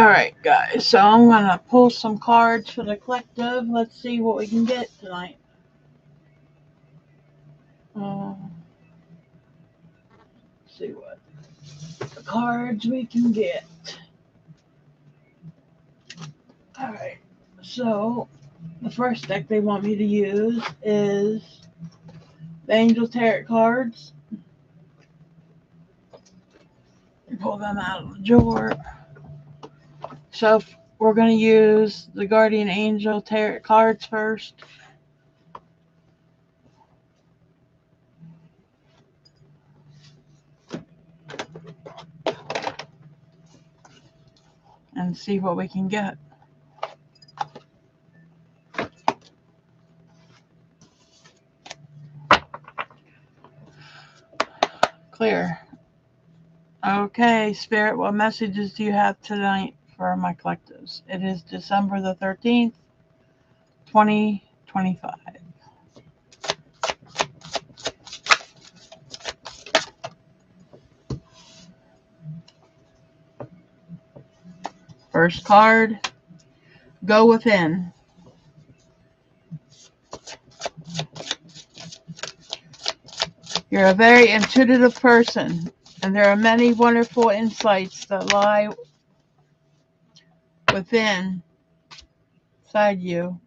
Alright, guys, so I'm gonna pull some cards for the collective. Let's see what we can get tonight. See what cards we can get. Alright, so the first deck they want me to use is the Angel Tarot cards. Pull them out of the drawer. So we're going to use the Guardian Angel Tarot cards first. And see what we can get. Clear. Okay, Spirit, what messages do you have tonight for my collectives? It is December the 13th, 2025. First card, Go Within. You're a very intuitive person, and there are many wonderful insights that lie within inside you.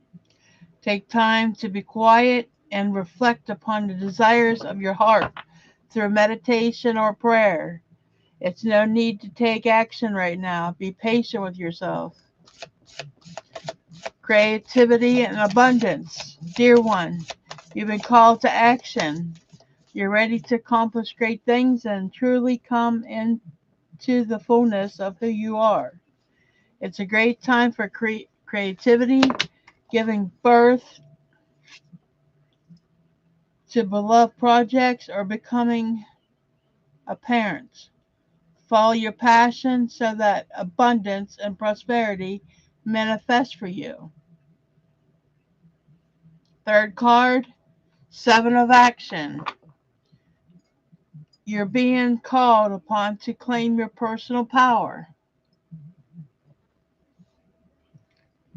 Take time to be quiet and reflect upon the desires of your heart through meditation or prayer. It's no need to take action right now. Be patient with yourself. Creativity and abundance. Dear one, you've been called to action. You're ready to accomplish great things and truly come into the fullness of who you are. It's a great time for creativity, giving birth to beloved projects, or becoming a parent. Follow your passion so that abundance and prosperity manifest for you. Third card, Seven of Action. You're being called upon to claim your personal power.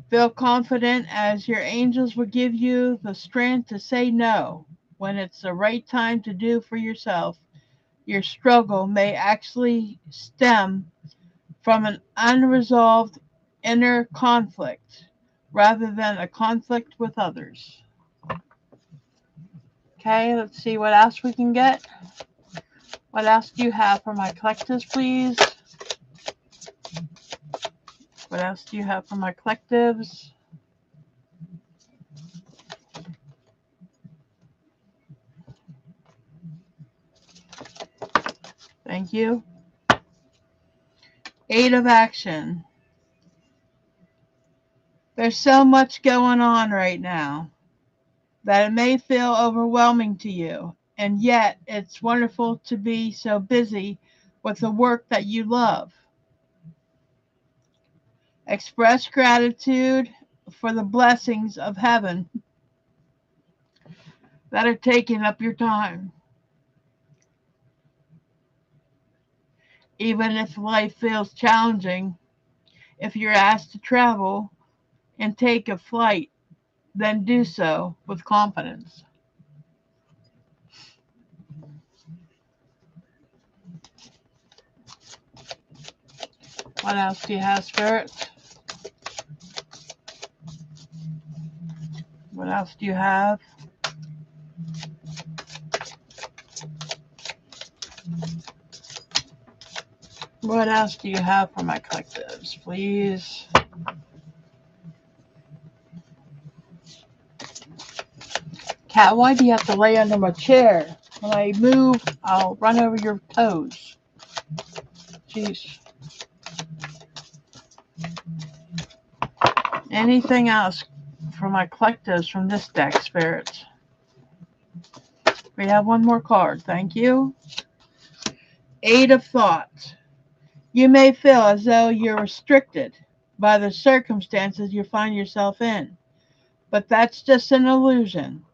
Feel confident as your angels will give you the strength to say no when it's the right time to do for yourself. Your struggle may actually stem from an unresolved inner conflict rather than a conflict with others. Okay, let's see what else we can get. What else do you have for my collectives, please? What else do you have for my collectives? Thank you. Eight of Action. There's so much going on right now that it may feel overwhelming to you, and yet it's wonderful to be so busy with the work that you love. Express gratitude for the blessings of heaven that are taking up your time. Even if life feels challenging, if you're asked to travel and take a flight, then do so with confidence. What else do you have, Spirit? What else do you have? What else do you have for my collectives, please? Cat, why do you have to lay under my chair? When I move, I'll run over your toes. Jeez. Anything else for my collectives from this deck, Spirits? We have one more card. Thank you. Eight of Thoughts. You may feel as though you're restricted by the circumstances you find yourself in, but that's just an illusion.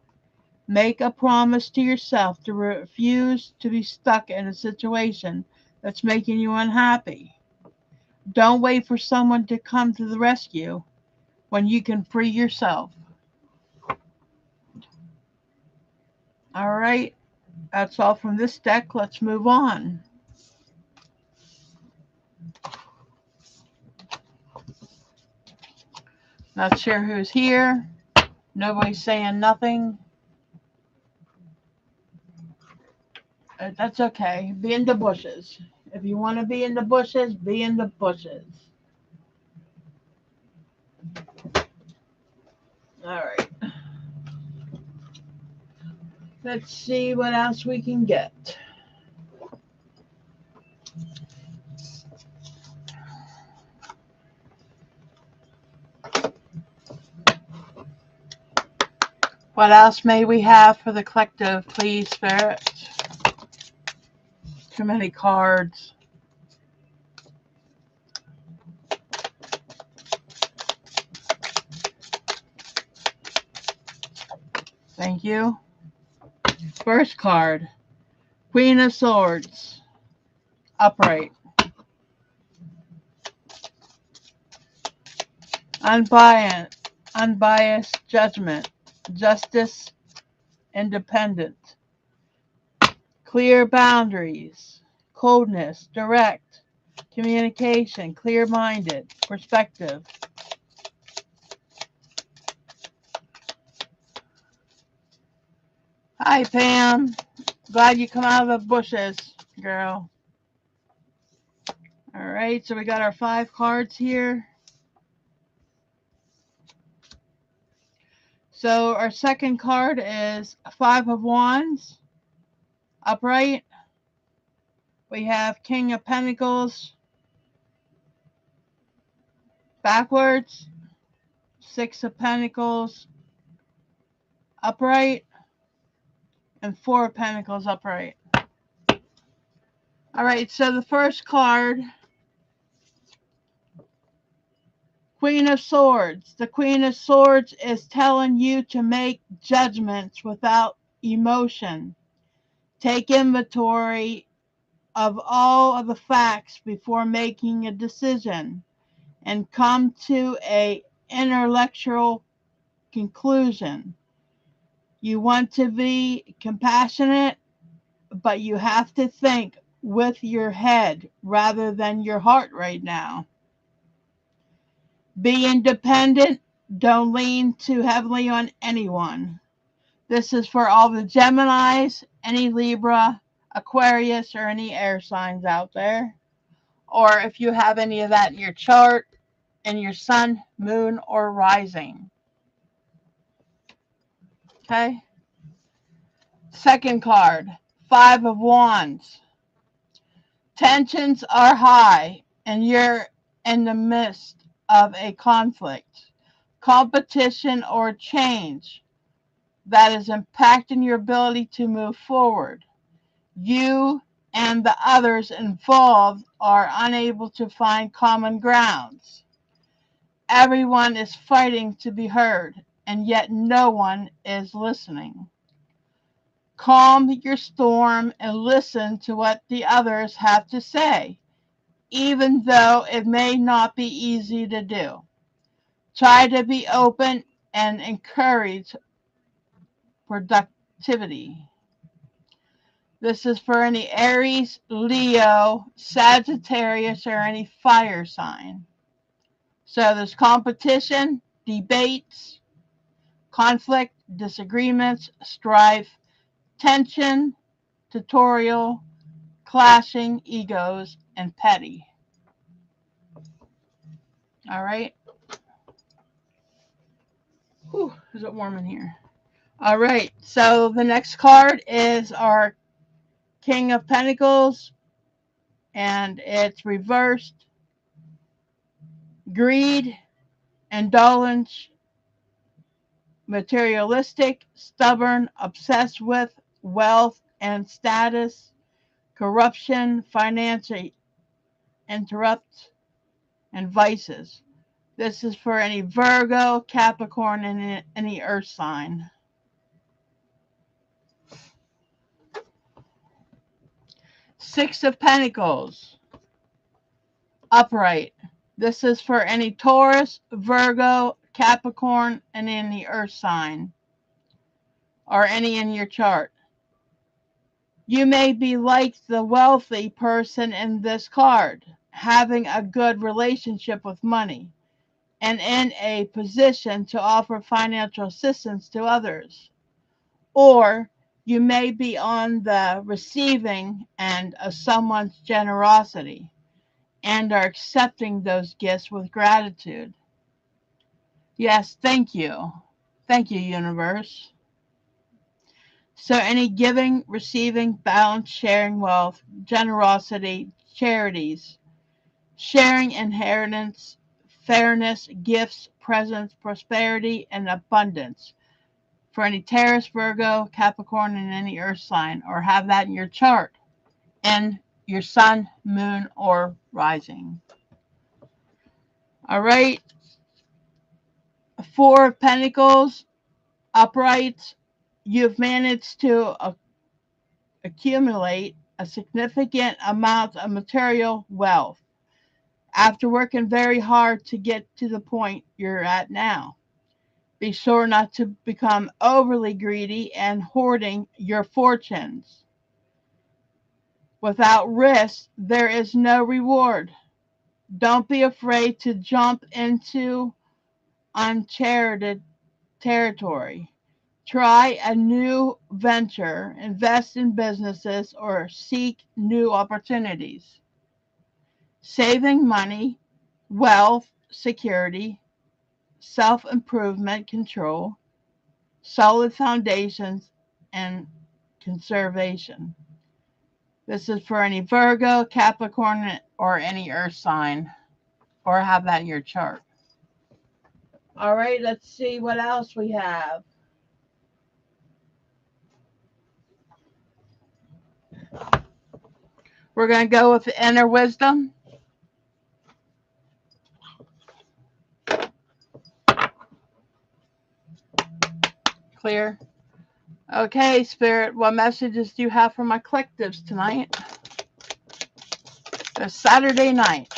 Make a promise to yourself to refuse to be stuck in a situation that's making you unhappy. Don't wait for someone to come to the rescue when you can free yourself. All right, that's all from this deck. Let's move on. Not sure who's here. Nobody's saying nothing. That's okay. Be in the bushes. If you want to be in the bushes, be in the bushes. All right. Let's see what else we can get. What else may we have for the collective, please, Spirit? Too many cards. Thank you. First card, Queen of Swords, upright. Unbiased judgment, justice, independent. Clear boundaries, coldness, direct, communication, clear-minded, perspective. Hi, Pam. Glad you come out of the bushes, girl. All right, so we got our 5 cards here. So our second card is 5 of Wands, upright. We have King of Pentacles, backwards. 6 of Pentacles, upright. And 4 of Pentacles, upright. All right, so the first card, Queen of Swords. The Queen of Swords is telling you to make judgments without emotion. Take inventory of all of the facts before making a decision and come to an intellectual conclusion. You want to be compassionate, but you have to think with your head rather than your heart right now. Be independent. Don't lean too heavily on anyone. This is for all the Geminis, any Libra, Aquarius, or any air signs out there. Or if you have any of that in your chart, in your sun, moon, or rising. Okay? Second card, 5 of Wands. Tensions are high, and you're in the midst of a conflict, competition, or change that is impacting your ability to move forward. You and the others involved are unable to find common grounds. Everyone is fighting to be heard, and yet no one is listening. Calm your storm and listen to what the others have to say, even though it may not be easy to do. Try to be open and encourage productivity. This is for any Aries, Leo, Sagittarius, or any fire sign. So there's competition, debates, conflict, disagreements, strife, tension, tutorial, clashing, egos, and petty. All right. Whew, is it warm in here? All right. So the next card is our King of Pentacles, and it's reversed. Greed, indulgence, materialistic, stubborn, obsessed with wealth and status, corruption, financial interrupt, and vices. This is for any Virgo, Capricorn, and any earth sign. Six of Pentacles, upright. This is for any Taurus, Virgo, Capricorn, and any earth sign, or any in your chart. You may be like the wealthy person in this card, having a good relationship with money, and in a position to offer financial assistance to others. Or you may be on the receiving end of someone's generosity and are accepting those gifts with gratitude. Yes, thank you. Thank you, universe. So, any giving, receiving, balance, sharing wealth, generosity, charities, sharing inheritance, fairness, gifts, presents, prosperity, and abundance for any Taurus, Virgo, Capricorn, and any earth sign, or have that in your chart and your sun, moon, or rising. All right. Four of Pentacles, upright. You've managed to accumulate a significant amount of material wealth after working very hard to get to the point you're at now. Be sure not to become overly greedy and hoarding your fortunes. Without risk, there is no reward. Don't be afraid to jump into uncharted territory. Try a new venture, invest in businesses, or seek new opportunities. Saving money, wealth, security, self improvement, control, solid foundations, and conservation. This is for any Virgo, Capricorn, or any earth sign, or have that in your chart. All right, let's see what else we have. We're going to go with the inner wisdom. Clear. Okay, Spirit, what messages do you have for my collectives tonight? It's Saturday night,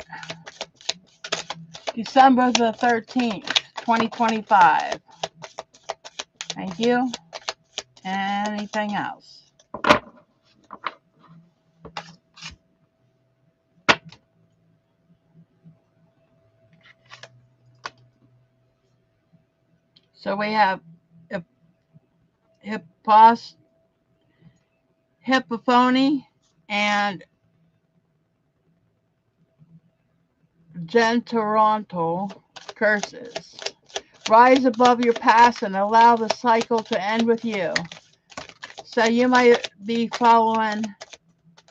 December the 13th, 2025. Thank you. Anything else? So we have Hippophony and Gentoronto curses. Rise above your past and allow the cycle to end with you. So you might be following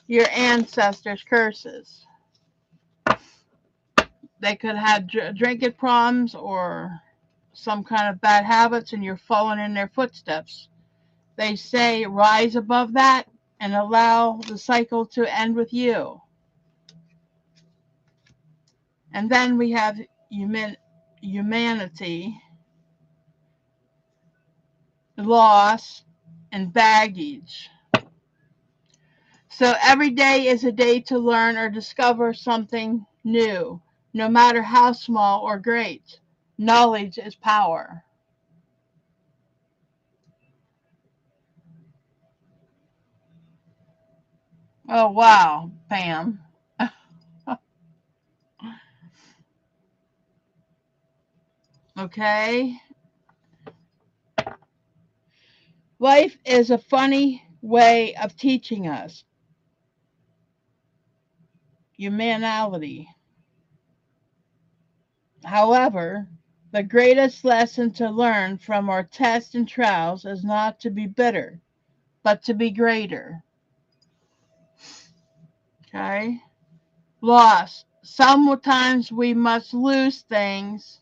your ancestors' curses. They could have drinking problems or some kind of bad habits, and you're following in their footsteps. They say rise above that and allow the cycle to end with you. And then we have humanity, loss, and baggage. So every day is a day to learn or discover something new, no matter how small or great. Knowledge is power. Oh, wow, Pam. Okay. Life is a funny way of teaching us humanity. However, the greatest lesson to learn from our tests and trials is not to be bitter, but to be greater. Okay? Loss. Sometimes we must lose things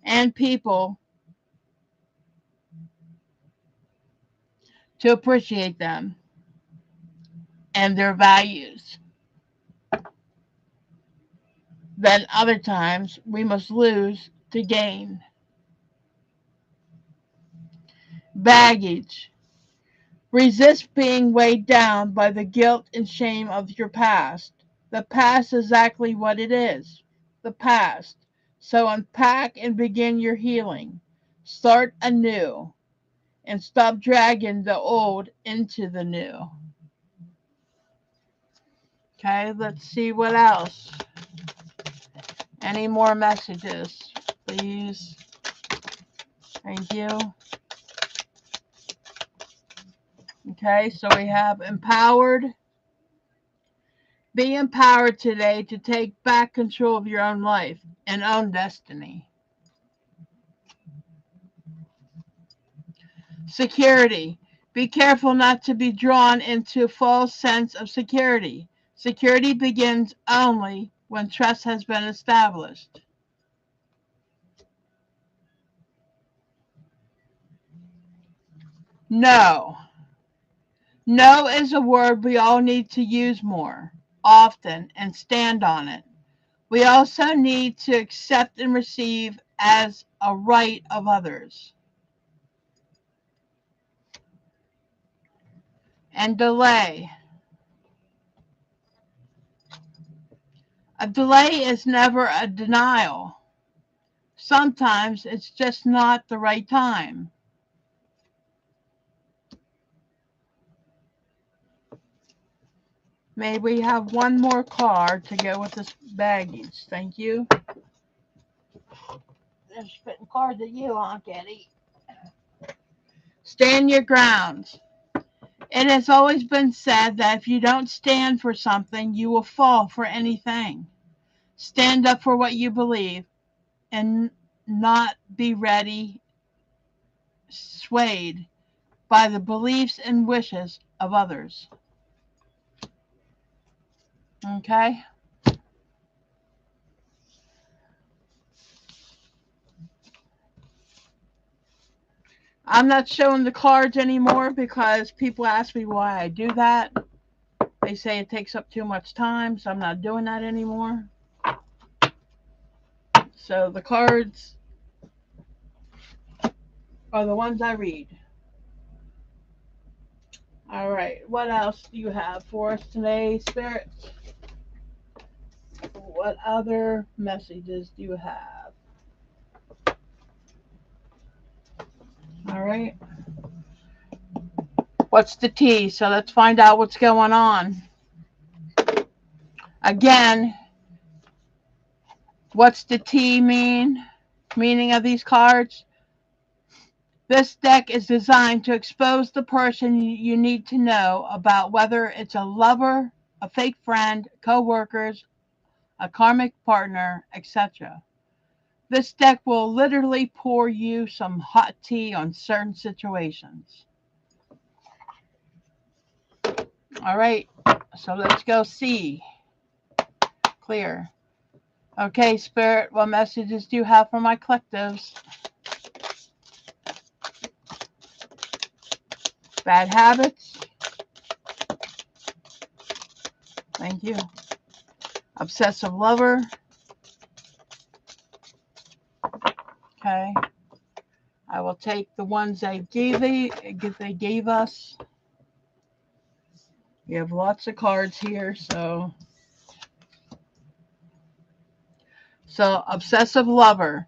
and people to appreciate them and their values. Then other times we must lose to gain. Baggage. Resist being weighed down by the guilt and shame of your past. The past is exactly what it is, the past. So unpack and begin your healing. Start anew and stop dragging the old into the new. Okay, let's see what else. Any more messages, please? Thank you. Okay, so we have empowered. Be empowered today to take back control of your own life and own destiny. Security. Be careful not to be drawn into a false sense of security. Security begins only when trust has been established. No. No is a word we all need to use more often and stand on it. We also need to accept and receive as a right of others. And delay. A delay is never a denial. Sometimes it's just not the right time. May we have one more card to go with this baggage? Thank you. They're spitting cards at you, Aunt Getty. Stand your ground. It has always been said that if you don't stand for something, you will fall for anything. Stand up for what you believe and not be ready, swayed by the beliefs and wishes of others. Okay? I'm not showing the cards anymore because people ask me why I do that. They say it takes up too much time, so I'm not doing that anymore. So the cards are the ones I read. All right, what else do you have for us today, Spirit? What other messages do you have? All right. What's the T? So let's find out what's going on. Again, what's the T mean? Meaning of these cards? This deck is designed to expose the person you need to know about, whether it's a lover, a fake friend, co-workers, a karmic partner, etc. This deck will literally pour you some hot tea on certain situations. All right, so let's go see. Clear. Okay, Spirit, what messages do you have for my collectives? Bad habits. Thank you. Obsessive lover. Okay. I will take the ones they gave us. We have lots of cards here, so obsessive lover.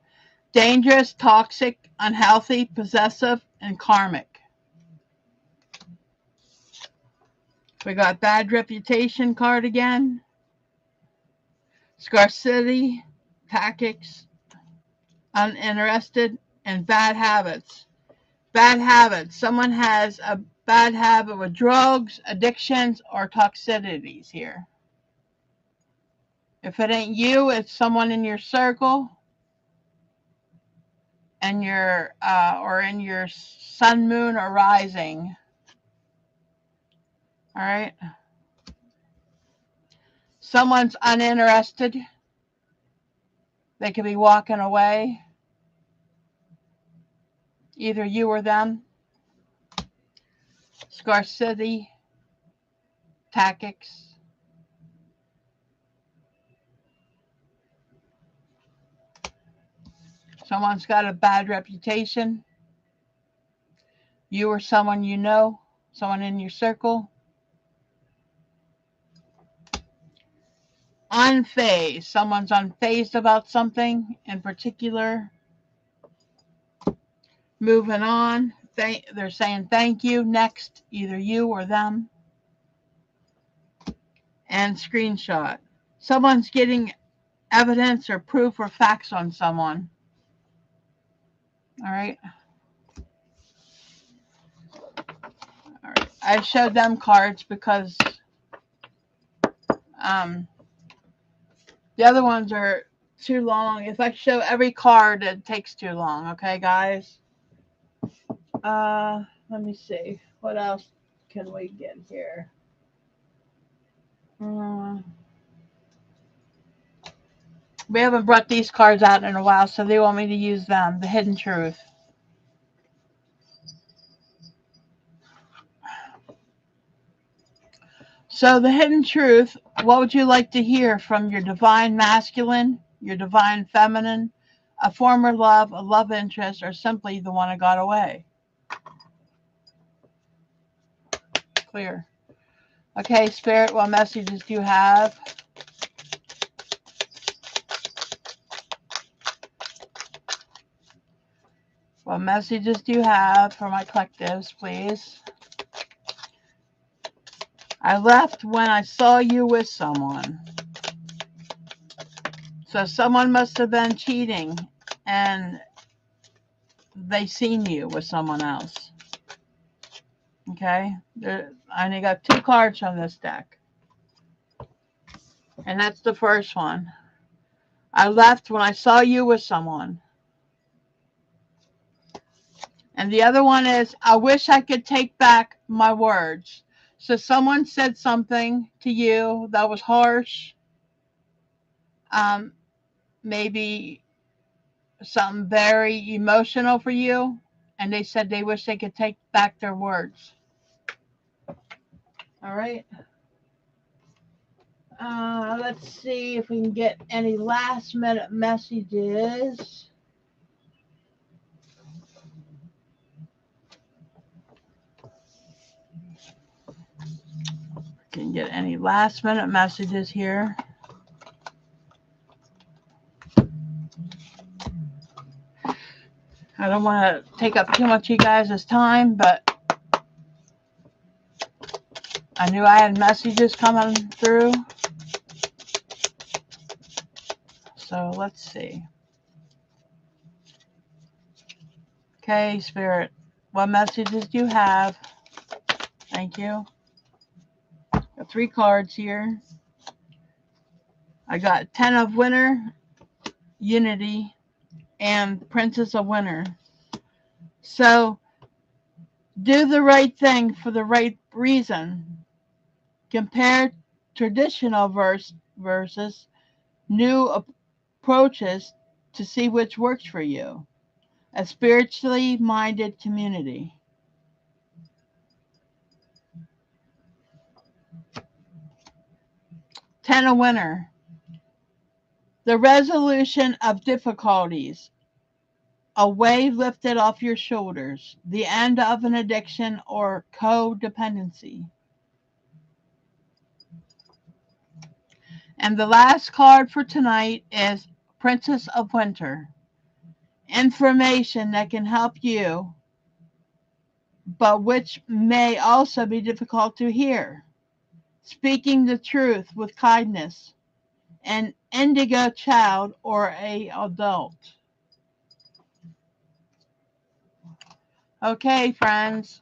Dangerous, toxic, unhealthy, possessive, and karmic. We got bad reputation card again. Scarcity, tactics, uninterested, and bad habits. Bad habits. Someone has a bad habit with drugs, addictions, or toxicities here. If it ain't you, it's someone in your circle and your or in your sun, moon, or rising. All right. Someone's uninterested. They could be walking away. Either you or them. Scarcity, tactics. Someone's got a bad reputation. You or someone you know, someone in your circle. unfazed. Someone's unfazed about something in particular. Moving on. They're saying thank you. Next, either you or them. And screenshot. Someone's getting evidence or proof or facts on someone. All right. All right. I showed them cards because the other ones are too long. If I show every card, it takes too long. Okay, guys. Let me see. What else can we get here? We haven't brought these cards out in a while, so they want me to use them. The Hidden Truth. So the Hidden Truth, what would you like to hear from your divine masculine, your divine feminine, a former love, a love interest, or simply the one that got away? Clear. Okay, Spirit, what messages do you have? What messages do you have for my collectives, please? I left when I saw you with someone. So someone must have been cheating and they seen you with someone else. Okay? I only got 2 cards from this deck. And that's the first one. I left when I saw you with someone. And the other one is, I wish I could take back my words. So someone said something to you that was harsh. Maybe something very emotional for you. And they said they wish they could take back their words. All right. Let's see if we can get any last minute messages. Can get any last minute messages here. I don't want to take up too much of you guys' time, but I knew I had messages coming through. So let's see. Okay, Spirit, what messages do you have? Thank you. Got 3 cards here. I got 10 of Winter, Unity, and Princess of Winter. So do the right thing for the right reason. Compare traditional versus new approaches to see which works for you. A spiritually minded community. Ten of Winter. The resolution of difficulties. A weight lifted off your shoulders. The end of an addiction or codependency. And the last card for tonight is Princess of Winter. Information that can help you, but which may also be difficult to hear. Speaking the truth with kindness. An indigo child or a adult. Okay, friends.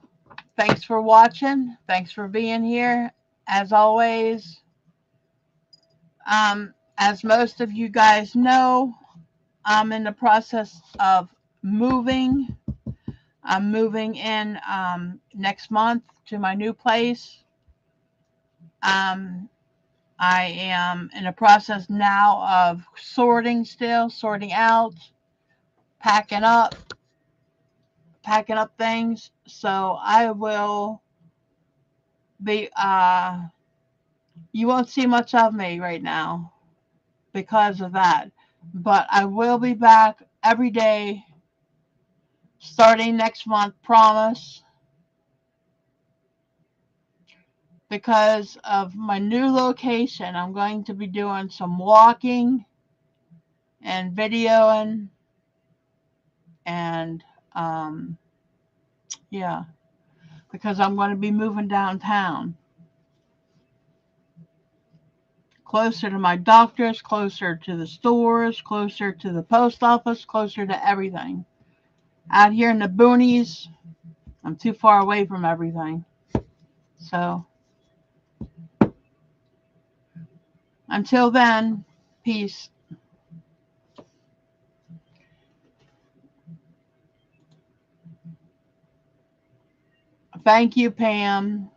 Thanks for watching. Thanks for being here. As always, as most of you guys know, I'm in the process of moving. I'm moving in next month to my new place. I am in the process now of sorting out, packing up things. So I will be, you won't see much of me right now because of that. But I will be back every day starting next month, promise. because of my new location. I'm going to be doing some walking and videoing and yeah, because I'm going to be moving downtown, closer to my doctors, closer to the stores, closer to the post office, closer to everything. Out here in the boonies, I'm too far away from everything. So until then, peace. Thank you, Pam.